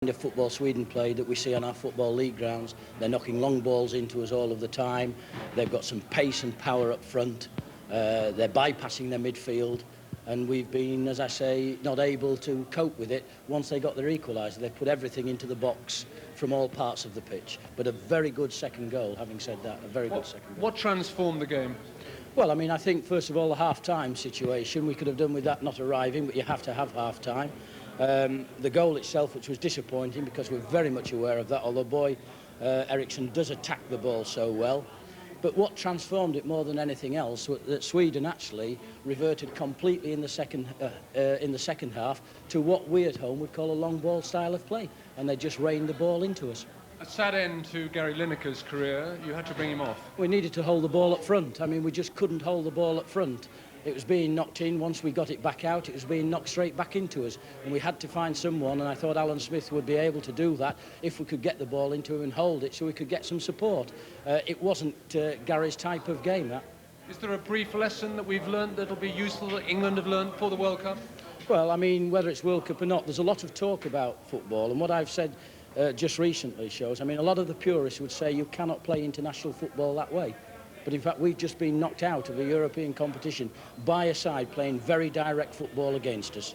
of football Sweden play that we see on our football league grounds. They're knocking long balls into us all of the time. They've got some pace and power up front. They're bypassing their midfield, and we've been, as I say, not able to cope with it. Once they got their equaliser, they put everything into the box from all parts of the pitch. But a very good second goal, having said that, a very good second goal. What transformed the game? Well, I mean, I think, first of all, the half-time situation, we could have done with that not arriving, but you have to have half-time. The goal itself, which was disappointing because we're very much aware of that, although boy, Eriksson does attack the ball so well. But what transformed it more than anything else was that Sweden actually reverted completely in the second half to what we at home would call a long ball style of play, and they just rained the ball into us. A sad end to Gary Lineker's career. You had to bring him off. We needed to hold the ball up front. I mean, we just couldn't hold the ball up front. It was being knocked in. Once we got it back out, it was being knocked straight back into us. And we had to find someone, and I thought Alan Smith would be able to do that if we could get the ball into him and hold it so we could get some support. It wasn't Gary's type of game, that. Is there a brief lesson that we've learned that'll be useful that England have learned for the World Cup? Well, I mean, whether it's World Cup or not, there's a lot of talk about football, and what I've said just recently shows, I mean, a lot of the purists would say you cannot play international football that way. But in fact, we've just been knocked out of a European competition by a side playing very direct football against us.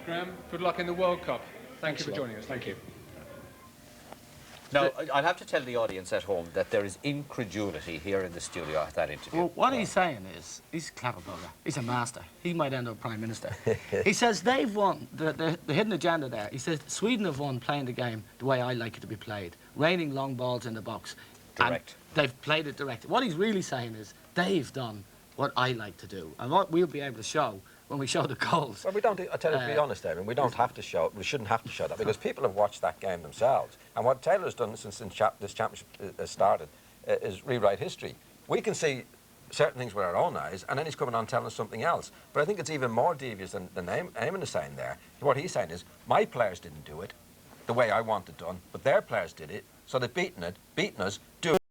Graham, good luck in the World Cup. Thank you for joining us. Thank you. Now, I'll have to tell the audience at home that there is incredulity here in the studio at that interview. Well, what he's saying is, he's a clever bugger. He's a master. He might end up Prime Minister. He says they've won, the hidden agenda there. He says Sweden have won playing the game the way I like it to be played, raining long balls in the box. Direct. And they've played it direct. What he's really saying is they've done what I like to do, and what we'll be able to show when we show the goals. Well, we don't. I tell you, to be honest, Eamon, we don't have to show. We shouldn't have to show that because people have watched that game themselves. And what Taylor's done since this championship started is rewrite history. We can see certain things with our own eyes, and then he's coming on telling us something else. But I think it's even more devious than Eamon is saying there. What he's saying is, my players didn't do it the way I want it done, but their players did it, so they've beaten us.